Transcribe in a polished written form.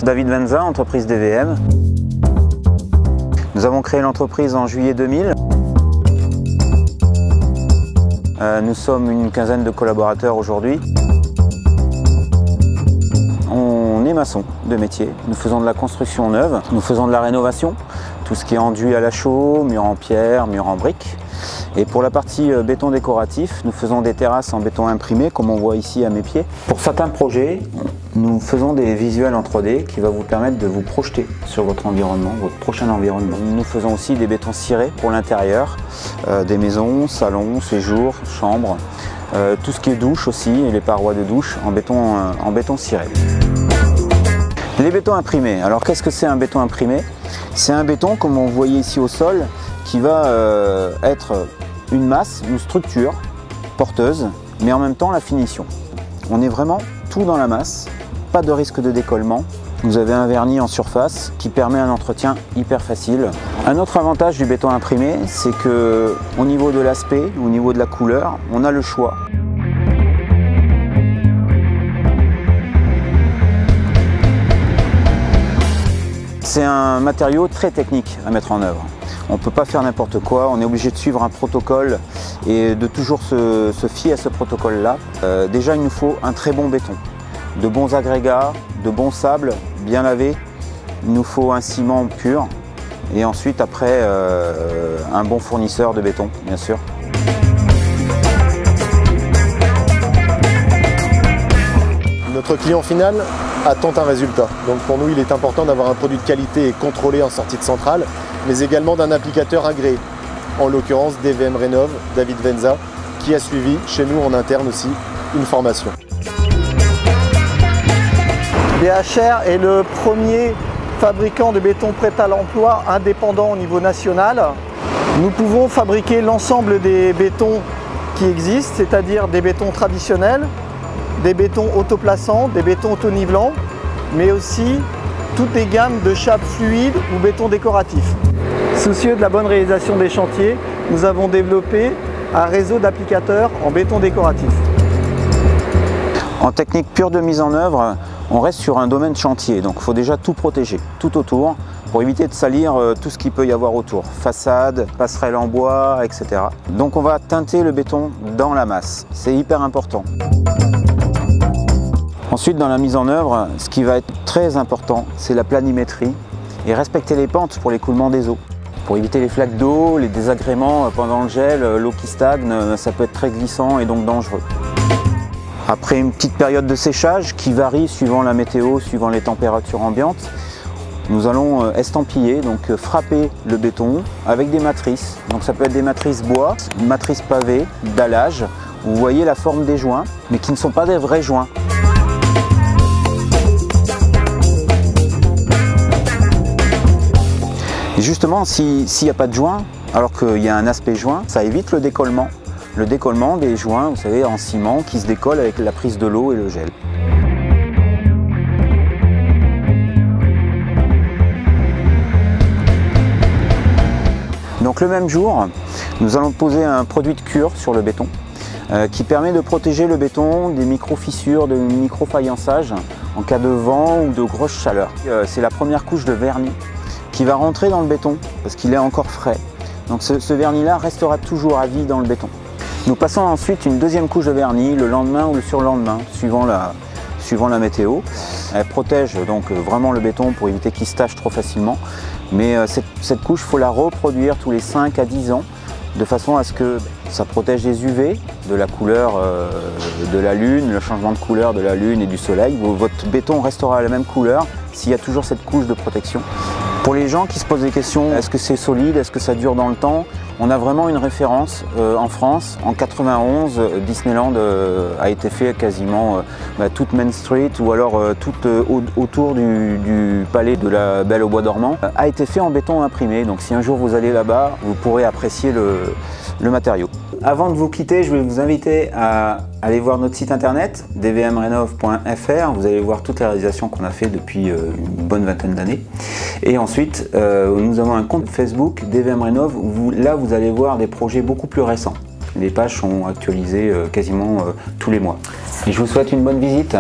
David Venza, entreprise DVM. Nous avons créé l'entreprise en juillet 2000. Nous sommes une quinzaine de collaborateurs aujourd'hui. On est maçon de métier. Nous faisons de la construction neuve, nous faisons de la rénovation, tout ce qui est enduit à la chaux, mur en pierre, mur en briques. Et pour la partie béton décoratif, nous faisons des terrasses en béton imprimé, comme on voit ici à mes pieds. Pour certains projets, nous faisons des visuels en 3D qui va vous permettre de vous projeter sur votre environnement, votre prochain environnement. Nous faisons aussi des bétons cirés pour l'intérieur, des maisons, salons, séjours, chambres, tout ce qui est douche aussi, et les parois de douche en béton ciré. Les bétons imprimés. Alors qu'est-ce que c'est un béton imprimé? C'est un béton, comme on voyait ici au sol, qui va être une masse, une structure porteuse, mais en même temps la finition. On est vraiment tout dans la masse, pas de risque de décollement. Vous avez un vernis en surface qui permet un entretien hyper facile. Un autre avantage du béton imprimé, c'est qu'au niveau de l'aspect, au niveau de la couleur, on a le choix. C'est un matériau très technique à mettre en œuvre. On ne peut pas faire n'importe quoi, on est obligé de suivre un protocole et de toujours se fier à ce protocole-là. Déjà, il nous faut un très bon béton, de bons agrégats, de bons sables bien lavés. Il nous faut un ciment pur et ensuite, après, un bon fournisseur de béton, bien sûr. Notre client final attend un résultat. Donc pour nous, il est important d'avoir un produit de qualité et contrôlé en sortie de centrale, mais également d'un applicateur agréé. En l'occurrence, DVM Rénov, David Venza, qui a suivi chez nous en interne aussi une formation. BHR est le premier fabricant de béton prêt à l'emploi indépendant au niveau national. Nous pouvons fabriquer l'ensemble des bétons qui existent, c'est-à-dire des bétons traditionnels, des bétons autoplaçants, des bétons auto-nivelants, mais aussi toutes les gammes de chapes fluides ou béton décoratif. Soucieux de la bonne réalisation des chantiers, nous avons développé un réseau d'applicateurs en béton décoratif. En technique pure de mise en œuvre, on reste sur un domaine chantier, donc il faut déjà tout protéger, tout autour, pour éviter de salir tout ce qu'il peut y avoir autour. Façade, passerelle en bois, etc. Donc on va teinter le béton dans la masse, c'est hyper important. Ensuite, dans la mise en œuvre, ce qui va être très important, c'est la planimétrie et respecter les pentes pour l'écoulement des eaux. Pour éviter les flaques d'eau, les désagréments pendant le gel, l'eau qui stagne, ça peut être très glissant et donc dangereux. Après une petite période de séchage qui varie suivant la météo, suivant les températures ambiantes, nous allons estampiller, donc frapper le béton avec des matrices. Donc ça peut être des matrices bois, matrices pavées, dallage. Vous voyez la forme des joints, mais qui ne sont pas des vrais joints. Et justement, s'il n'y a pas de joint, alors qu'il y a un aspect joint, ça évite le décollement. Le décollement des joints, vous savez, en ciment, qui se décollent avec la prise de l'eau et le gel. Donc le même jour, nous allons poser un produit de cure sur le béton qui permet de protéger le béton des micro-fissures, de micro-faïençages en cas de vent ou de grosse chaleur. C'est la première couche de vernis qui va rentrer dans le béton parce qu'il est encore frais. Donc ce vernis-là restera toujours à vie dans le béton. Nous passons ensuite une deuxième couche de vernis le lendemain ou le surlendemain, suivant la météo. Elle protège donc vraiment le béton pour éviter qu'il se tache trop facilement. Mais cette couche, il faut la reproduire tous les 5 à 10 ans de façon à ce que ça protège des UV, de la couleur de la lune, le changement de couleur de la lune et du soleil. Votre béton restera à la même couleur s'il y a toujours cette couche de protection. Pour les gens qui se posent des questions, est-ce que c'est solide, est-ce que ça dure dans le temps? On a vraiment une référence en France. En 91, Disneyland a été fait quasiment toute Main Street ou alors tout autour du palais de la Belle au Bois dormant a été fait en béton imprimé. Donc si un jour vous allez là-bas, vous pourrez apprécier le matériau. Avant de vous quitter, je vais vous inviter à aller voir notre site internet dvmrenov.fr. Vous allez voir toutes les réalisations qu'on a fait depuis une bonne vingtaine d'années. Et ensuite, nous avons un compte Facebook DVM Rénov où là vous allez voir des projets beaucoup plus récents. Les pages sont actualisées quasiment tous les mois. Et je vous souhaite une bonne visite.